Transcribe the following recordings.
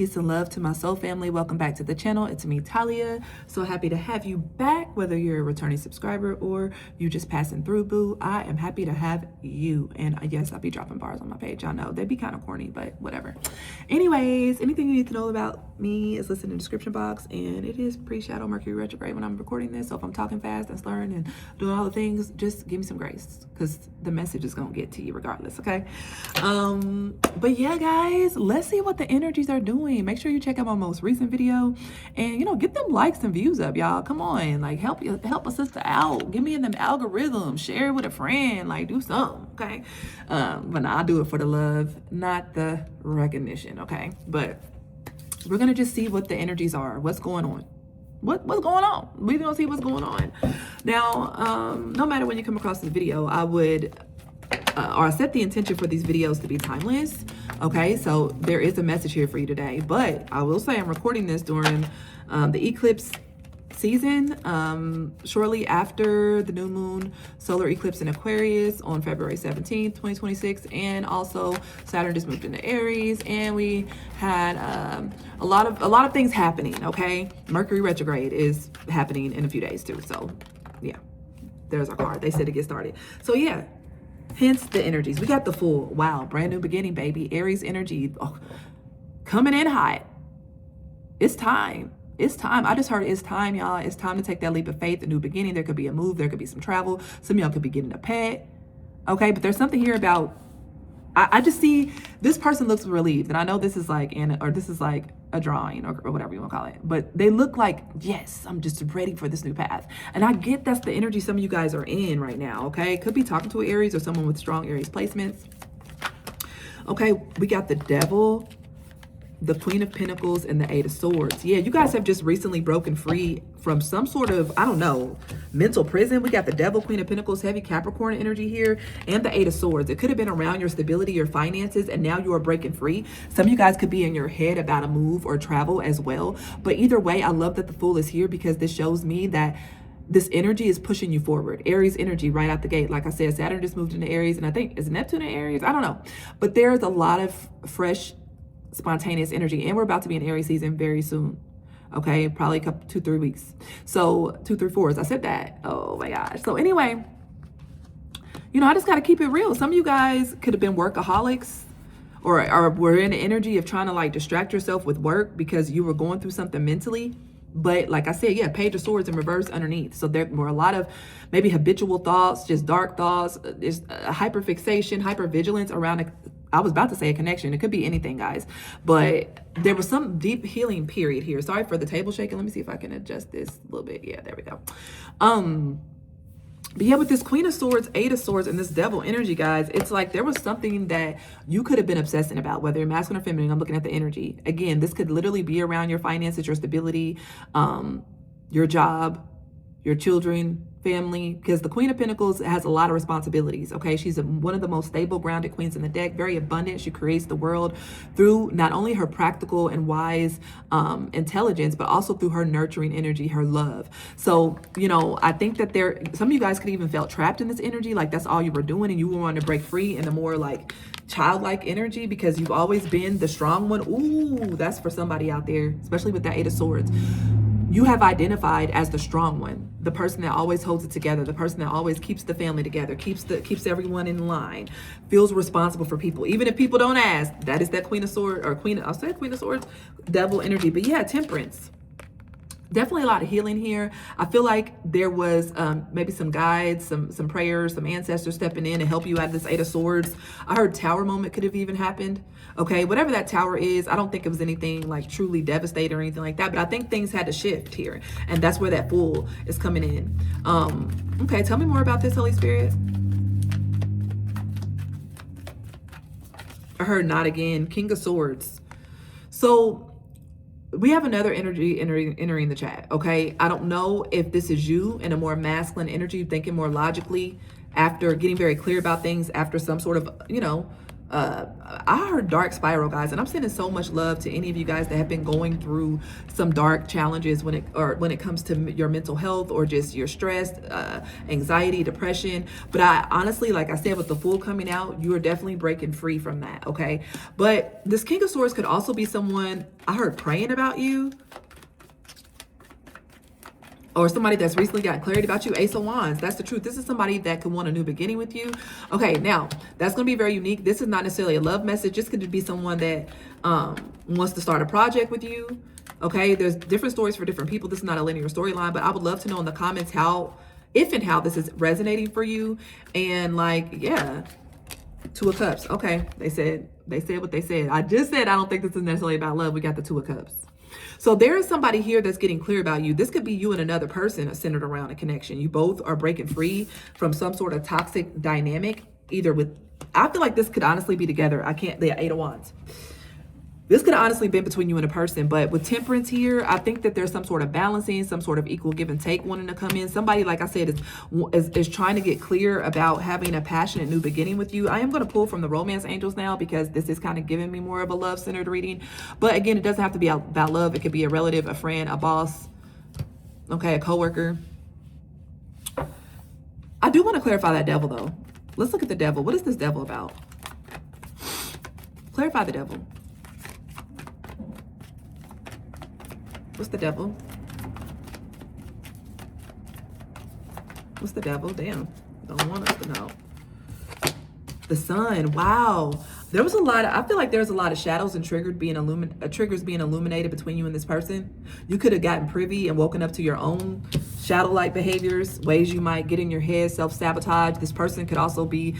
Peace and love to my soul family. Welcome back to the channel. It's me, Talia. So happy to have you back, whether you're a returning subscriber or you just passing through, boo. I am happy to have you. And yes, I'll be dropping bars on my page. I know they'd be kind of corny, but whatever. Anyways, anything you need to know about me is listed in the description box. And it is pre-shadow Mercury retrograde when I'm recording this. So if I'm talking fast and slurring and doing all the things, just give me some grace because the message is going to get to you regardless, okay? But yeah, guys, let's see what the energies are doing. Make sure you check out my most recent video and, you know, get them likes and views up, y'all. Come on, like help a sister out. Give me in them algorithms. Share it with a friend. Like do something, okay? But I'll do it for the love, not the recognition, okay? But we're gonna just see what the energies are. What's going on? What's going on? We're gonna see what's going on. Now, no matter when you come across this video, I would or I set the intention for these videos to be timeless. Okay, so there is a message here for you today, but I will say I'm recording this during the eclipse season, shortly after the new moon solar eclipse in Aquarius on February 17th, 2026. And also Saturn just moved into Aries, and we had a lot of things happening. Okay, Mercury retrograde is happening in a few days too. So yeah, there's our card. They said to get started. So yeah, hence the energies. We got the full, wow, brand new beginning, baby. Aries energy, coming in hot. It's time. It's time. I just heard it's time, y'all. It's time to take that leap of faith, a new beginning. There could be a move. There could be some travel. Some of y'all could be getting a pet. Okay, but there's something here about, I just see this person looks relieved. And I know this is like, this is like a drawing or whatever you want to call it. But they look like, yes, I'm just ready for this new path. And I get that's the energy some of you guys are in right now, okay? Could be talking to an Aries or someone with strong Aries placements. Okay, we got the Devil, the Queen of Pentacles, and the Eight of Swords. Yeah, you guys have just recently broken free from some sort of, I don't know, mental prison. We got the Devil, Queen of Pentacles, heavy Capricorn energy here, and the Eight of Swords. It could have been around your stability, your finances, and now you are breaking free. Some of you guys could be in your head about a move or travel as well. But either way, I love that the Fool is here because this shows me that this energy is pushing you forward. Aries energy right out the gate. Like I said, Saturn just moved into Aries, and I think, is Neptune in Aries? I don't know. But there's a lot of fresh, spontaneous energy, and we're about to be in Aries season very soon. Okay, probably a couple, 2-3 weeks. So 2, 3, 4. I said that. Oh my gosh. So anyway, you know, I just got to keep it real. Some of you guys could have been workaholics, or were in the energy of trying to like distract yourself with work because you were going through something mentally. But like I said, yeah, Page of Swords in reverse underneath. So there were a lot of maybe habitual thoughts, just dark thoughts, just hyperfixation, hypervigilance around I was about to say a connection. It could be anything, guys. But there was some deep healing period here. Sorry for the table shaking. Let me see if I can adjust this a little bit. Yeah, there we go. But yeah, with this Queen of Swords, Eight of Swords, and this Devil energy, guys, it's like there was something that you could have been obsessing about, whether you're masculine or feminine. I'm looking at the energy. Again, this could literally be around your finances, your stability, your job, your children, family, because the Queen of Pentacles has a lot of responsibilities. Okay, she's one of the most stable, grounded queens in the deck, very abundant. She creates the world through not only her practical and wise intelligence, but also through her nurturing energy, her love. So, you know, I think that some of you guys could even felt trapped in this energy, like that's all you were doing, and you wanted to break free in the more like childlike energy because you've always been the strong one. Ooh, that's for somebody out there, especially with that Eight of Swords. You have identified as the strong one, the person that always holds it together, the person that always keeps the family together, keeps everyone in line, feels responsible for people, even if people don't ask. That is that Queen of Swords, or I'll say Queen of Swords, Devil energy. But yeah, Temperance. Definitely a lot of healing here. I feel like there was maybe some guides, some prayers, some ancestors stepping in to help you out of this Eight of Swords. I heard Tower moment could have even happened. Okay, whatever that tower is, I don't think it was anything like truly devastating or anything like that, but I think things had to shift here. And that's where that Fool is coming in. Okay, tell me more about this, Holy Spirit. I heard not again, King of Swords. So we have another energy entering the chat, okay? I don't know if this is you in a more masculine energy, thinking more logically after getting very clear about things, after some sort of, you know, I heard dark spiral, guys, and I'm sending so much love to any of you guys that have been going through some dark challenges when it comes to your mental health or just your stress, anxiety, depression. But I honestly, like I said, with the Fool coming out, you are definitely breaking free from that, okay? But this King of Swords could also be someone I heard praying about you, or somebody that's recently got clarity about you. Ace of Wands, that's the truth. This is somebody that could want a new beginning with you. Okay, now that's going to be very unique. This is not necessarily a love message. This could be someone that wants to start a project with you. Okay, there's different stories for different people. This is not a linear storyline, but I would love to know in the comments how, if and how this is resonating for you. And like, yeah, Two of Cups. Okay, they said what they said. I just said I don't think this is necessarily about love. We got the Two of Cups. So there is somebody here that's getting clear about you. This could be you and another person centered around a connection. You both are breaking free from some sort of toxic dynamic, either with, I feel like this could honestly be together. The Eight of Wands. This could honestly be between you and a person, but with Temperance here, I think that there's some sort of balancing, some sort of equal give and take wanting to come in. Somebody, like I said, is trying to get clear about having a passionate new beginning with you. I am going to pull from the Romance Angels now because this is kind of giving me more of a love-centered reading. But again, it doesn't have to be about love. It could be a relative, a friend, a boss, okay, a coworker. I do want to clarify that Devil, though. Let's look at the Devil. What is this Devil about? Clarify the Devil. What's the Devil? What's the Devil? Damn, don't want us to know. The Sun. Wow. There was a lot of, I feel like there's a lot of shadows and triggers being illuminated between you and this person. You could have gotten privy and woken up to your own shadow-like behaviors, ways you might get in your head, self-sabotage. This person could also be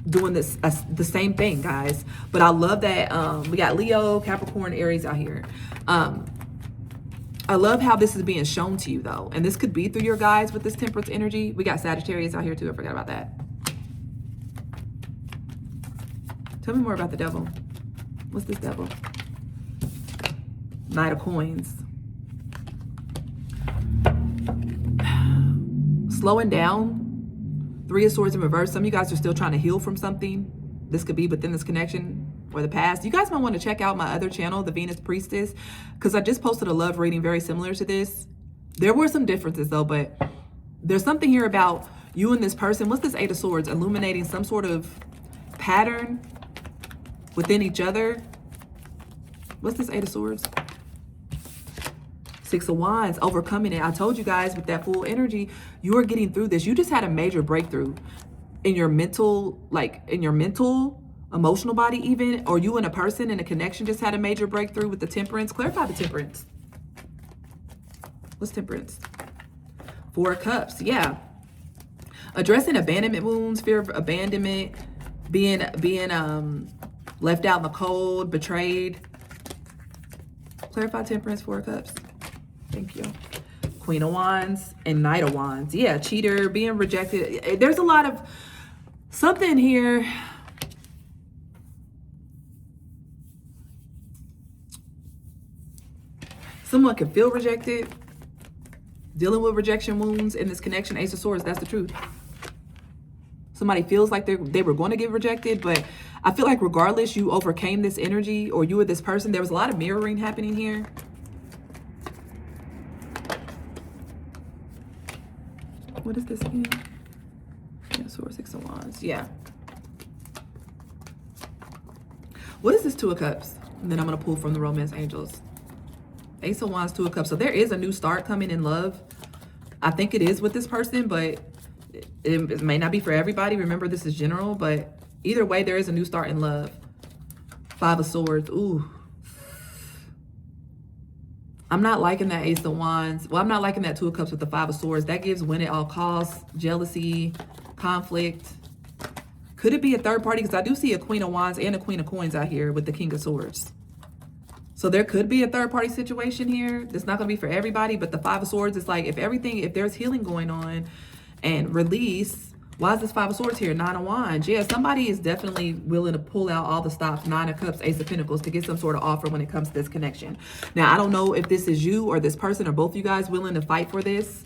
doing this the same thing, guys. But I love that we got Leo, Capricorn, Aries out here. I love how this is being shown to you, though. And this could be through your guides with this Temperance energy. We got Sagittarius out here, too. I forgot about that. Tell me more about the Devil. What's this Devil? Knight of Coins. Slowing down. Three of Swords in reverse. Some of you guys are still trying to heal from something. This could be within this connection or the past. You guys might want to check out my other channel, the Venus Priestess, because I just posted a love reading very similar to this. There were some differences, though, but there's something here about you and this person. What's this Eight of Swords? Illuminating some sort of pattern within each other. What's this Eight of Swords? Six of Wands, overcoming it. I told you guys with that Fool energy, you are getting through this. You just had a major breakthrough in your mental, emotional body even, or you and a person in a connection just had a major breakthrough with the Temperance. Clarify the Temperance. What's Temperance? Four of Cups. Yeah. Addressing abandonment wounds, fear of abandonment, being left out in the cold, betrayed. Clarify Temperance, Four of Cups. Thank you. Queen of Wands and Knight of Wands. Yeah, cheater, being rejected. There's a lot of something here. Someone can feel rejected, dealing with rejection wounds in this connection. Ace of Swords, that's the truth. Somebody feels like they were going to get rejected, but I feel like regardless, you overcame this energy, or you were this person. There was a lot of mirroring happening here. What is this again? Yeah, Sword, Six of Wands. Yeah. What is this Two of Cups? And then I'm going to pull from the Romance Angels. Ace of Wands, Two of Cups. So there is a new start coming in love. I think it is with this person, but it may not be for everybody. Remember, this is general, but either way, there is a new start in love. Five of Swords. Ooh. I'm not liking that Ace of Wands. Well, I'm not liking that Two of Cups with the Five of Swords. That gives win at all costs, jealousy, conflict. Could it be a third party? Because I do see a Queen of Wands and a Queen of Coins out here with the King of Swords. So there could be a third party situation here. It's not going to be for everybody, but the Five of Swords is like, if there's healing going on and release, why is this Five of Swords here? Nine of Wands. Yeah, somebody is definitely willing to pull out all the stops. Nine of Cups, Ace of Pentacles, to get some sort of offer when it comes to this connection. Now, I don't know if this is you or this person or both you guys willing to fight for this.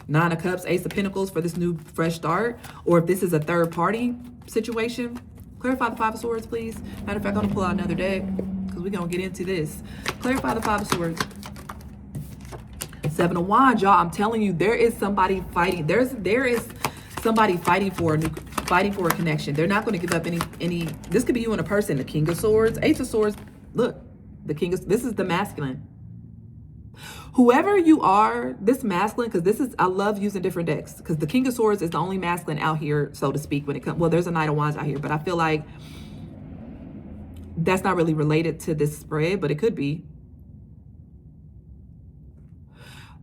Nine of Cups, Ace of Pentacles for this new fresh start. Or if this is a third party situation. Clarify the Five of Swords, please. Matter of fact, I'm going to pull out another deck because we're going to get into this. Clarify the Five of Swords. Seven of Wands, y'all. I'm telling you, there is somebody fighting. There is somebody fighting for a connection. They're not going to give up any. This could be you and a person. The King of Swords, Ace of Swords. Look, the King of. This is the masculine. Whoever you are, this masculine, because this is, I love using different decks, because the King of Swords is the only masculine out here, so to speak, when it comes, well, there's a Knight of Wands out here, but I feel like that's not really related to this spread, but it could be.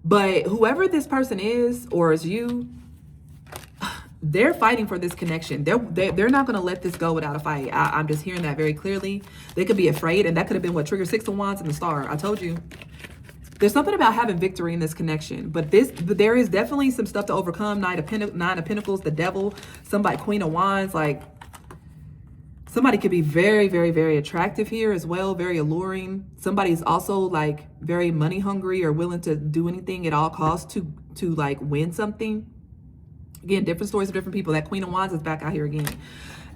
But whoever this person is, or is you, they're fighting for this connection. They're not going to let this go without a fight. I'm just hearing that very clearly. They could be afraid, and that could have been what triggered Six of Wands and the Star. I told you. There's something about having victory in this connection, but there is definitely some stuff to overcome. Nine of Pentacles, the Devil, somebody, Queen of Wands, like somebody could be very, very, very attractive here as well, very alluring. Somebody's also like very money hungry or willing to do anything at all costs to like win something. Again, different stories of different people. That Queen of Wands is back out here again.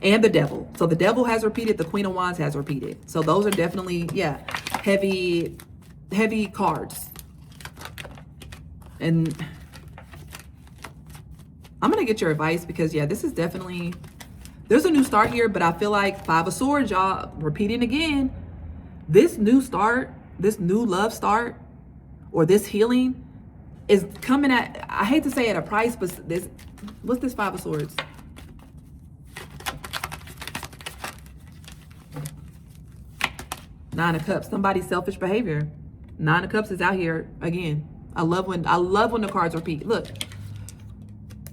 And the Devil. So the Devil has repeated, the Queen of Wands has repeated. So those are definitely, yeah, heavy cards. And I'm gonna get your advice, because yeah, this is definitely, there's a new start here, but I feel like Five of Swords, y'all, repeating again, this new start, this new love start, or this healing is coming at, I hate to say at a price, but this, what's this Five of Swords? Nine of Cups, somebody's selfish behavior. Nine of Cups is out here again. I love when the cards repeat. Look,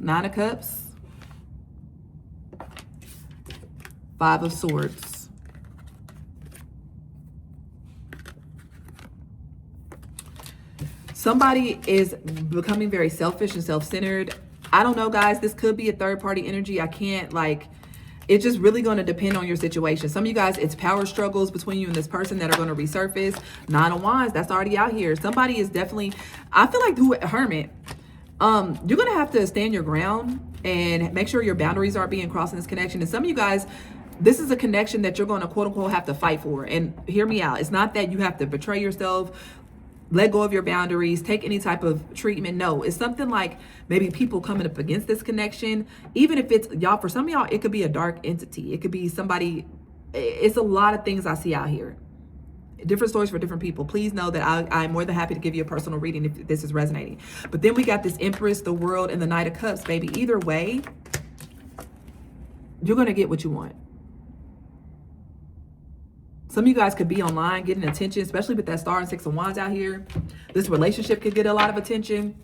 Nine of Cups, Five of Swords. Somebody is becoming very selfish and self-centered. I don't know, guys. This could be a third-party energy. I can't, like, it's just really going to depend on your situation. Some of you guys, it's power struggles between you and this person that are going to resurface. Nine of Wands, that's already out here. Somebody is definitely, I feel like Hermit, you're going to have to stand your ground and make sure your boundaries are being crossed in this connection. And some of you guys, this is a connection that you're going to quote unquote have to fight for. And hear me out. It's not that you have to betray yourself, let go of your boundaries, take any type of treatment. No, it's something like maybe people coming up against this connection. Even if it's, y'all, for some of y'all, it could be a dark entity. It could be somebody, it's a lot of things I see out here. Different stories for different people. Please know that I'm more than happy to give you a personal reading if this is resonating. But then we got this Empress, the World, and the Knight of Cups, baby. Either way, you're going to get what you want. Some of you guys could be online getting attention, especially with that Star and Six of Wands out here. This relationship could get a lot of attention.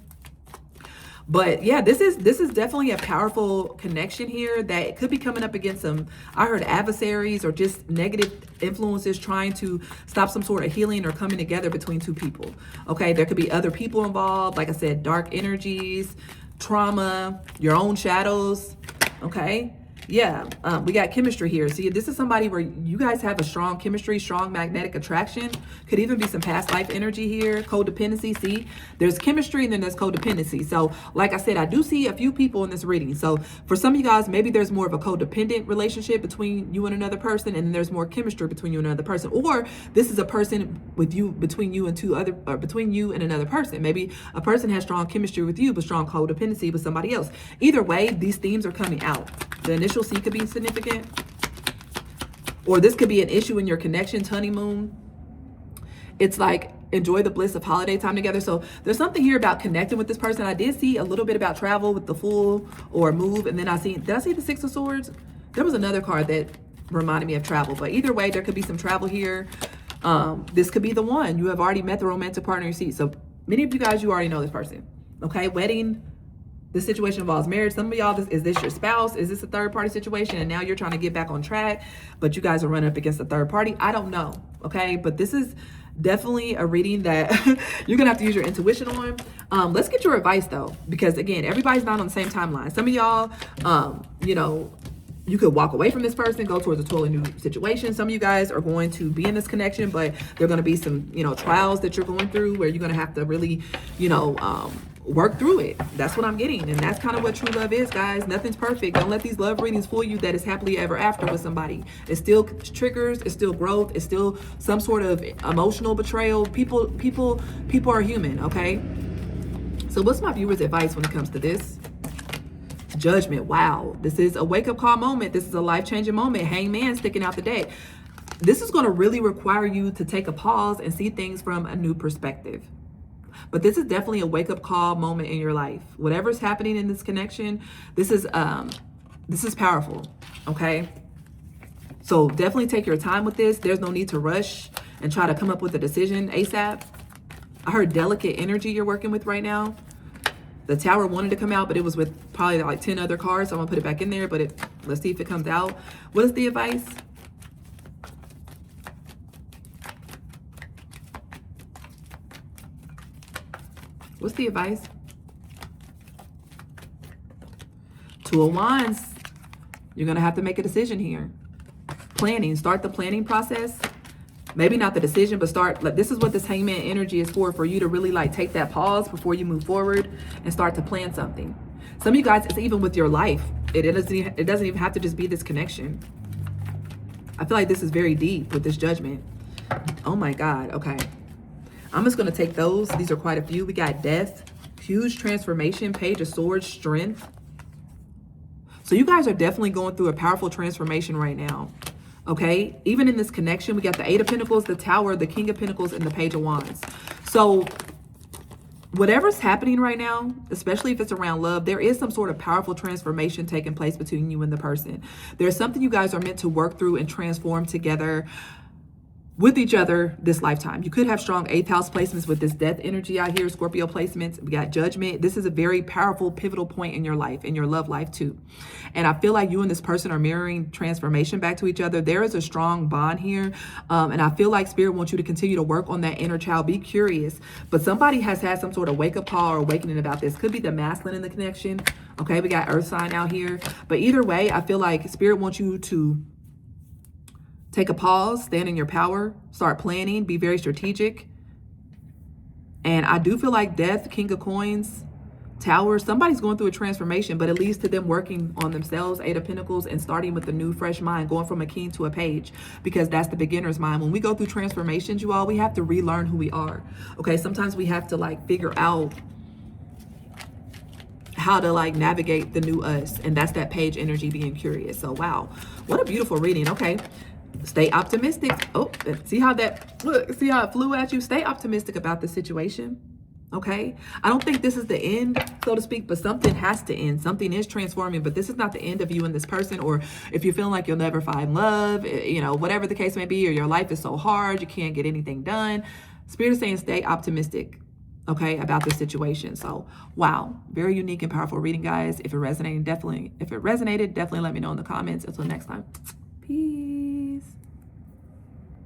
But yeah, this is definitely a powerful connection here that could be coming up against some, I heard, adversaries or just negative influences trying to stop some sort of healing or coming together between two people. Okay, there could be other people involved. Like I said, dark energies, trauma, your own shadows. Okay. Yeah, we got chemistry here. See, this is somebody where you guys have a strong chemistry, strong magnetic attraction. Could even be some past life energy here. Codependency. See, there's chemistry and then there's codependency. So like I said, I do see a few people in this reading. So for some of you guys, maybe there's more of a codependent relationship between you and another person, and then there's more chemistry between you and another person. Or this is a person with you, between you and between you and another person. Maybe a person has strong chemistry with you, but strong codependency with somebody else. Either way, these themes are coming out. The initial C could be significant, or this could be an issue in your connections, honeymoon. It's like enjoy the bliss of holiday time together. So there's something here about connecting with this person. I did see a little bit about travel with the Fool or move, and then did I see the Six of Swords? There was another card that reminded me of travel, but either way, there could be some travel here. This could be the one. You have already met the romantic partner you see. So many of you guys, you already know this person. Okay, wedding. This situation involves marriage. Some of y'all, is this your spouse? Is this a third party situation? And now you're trying to get back on track, but you guys are running up against a third party. I don't know. Okay. But this is definitely a reading that you're going to have to use your intuition on. Let's get your advice though, because again, everybody's not on the same timeline. Some of y'all, you know, you could walk away from this person, go towards a totally new situation. Some of you guys are going to be in this connection, but there are going to be some, you know, trials that you're going through where you're going to have to really, you know, work through it. That's what I'm getting. And that's kind of what true love is, guys. Nothing's perfect. Don't let these love readings fool you that it's happily ever after with somebody. It's still triggers, it's still growth, it's still some sort of emotional betrayal. People are human, okay? So what's my viewer's advice when it comes to this? Judgment. Wow. This is a wake-up call moment. This is a life-changing moment. Hangman sticking out the deck. This is going to really require you to take a pause and see things from a new perspective. But this is definitely a wake-up call moment in your life. Whatever's happening in this connection, this is powerful, okay? So definitely take your time with this. There's no need to rush and try to come up with a decision ASAP. I heard delicate energy you're working with right now. The Tower wanted to come out, but it was with probably like 10 other cards. So I'm gonna put it back in there, but let's see if it comes out. What is the advice? What's the advice? Two of Wands. You're going to have to make a decision here. Planning. Start the planning process. Maybe not the decision, but start. Like, this is what this Hangman energy is for you to really like take that pause before you move forward and start to plan something. Some of you guys, it's even with your life. It doesn't even have to just be this connection. I feel like this is very deep with this Judgment. Oh my God. Okay. I'm just going to take those. These are quite a few. We got Death, huge transformation, Page of Swords, Strength. So you guys are definitely going through a powerful transformation right now. Okay. Even in this connection, we got the Eight of Pentacles, the Tower, the King of Pentacles, and the Page of Wands. So whatever's happening right now, especially if it's around love, there is some sort of powerful transformation taking place between you and the person. There's something you guys are meant to work through and transform together with each other this lifetime. You could have strong 8th house placements with this Death energy out here, Scorpio placements. We got Judgment. This is a very powerful, pivotal point in your life, in your love life too. And I feel like you and this person are mirroring transformation back to each other. There is a strong bond here. And I feel like Spirit wants you to continue to work on that inner child. Be curious. But somebody has had some sort of wake-up call or awakening about this. Could be the masculine in the connection. Okay, we got Earth sign out here. But either way, I feel like Spirit wants you to take a pause, stand in your power, start planning, be very strategic. And I do feel like Death, King of Coins, Tower, somebody's going through a transformation, but it leads to them working on themselves, Eight of Pentacles, and starting with a new, fresh mind, going from a king to a page, because that's the beginner's mind. When we go through transformations, you all, we have to relearn who we are. Okay, sometimes we have to like figure out how to like navigate the new us, and that's that Page energy, being curious. So wow, what a beautiful reading. Okay. Stay optimistic. Oh, see how that, look, see how it flew at you? Stay optimistic about the situation, okay? I don't think this is the end, so to speak, but something has to end. Something is transforming, but this is not the end of you and this person. Or if you're feeling like you'll never find love, you know, whatever the case may be, or your life is so hard, you can't get anything done. Spirit is saying stay optimistic, okay, about this situation. So, wow, very unique and powerful reading, guys. If it resonated, definitely let me know in the comments. Until next time, peace.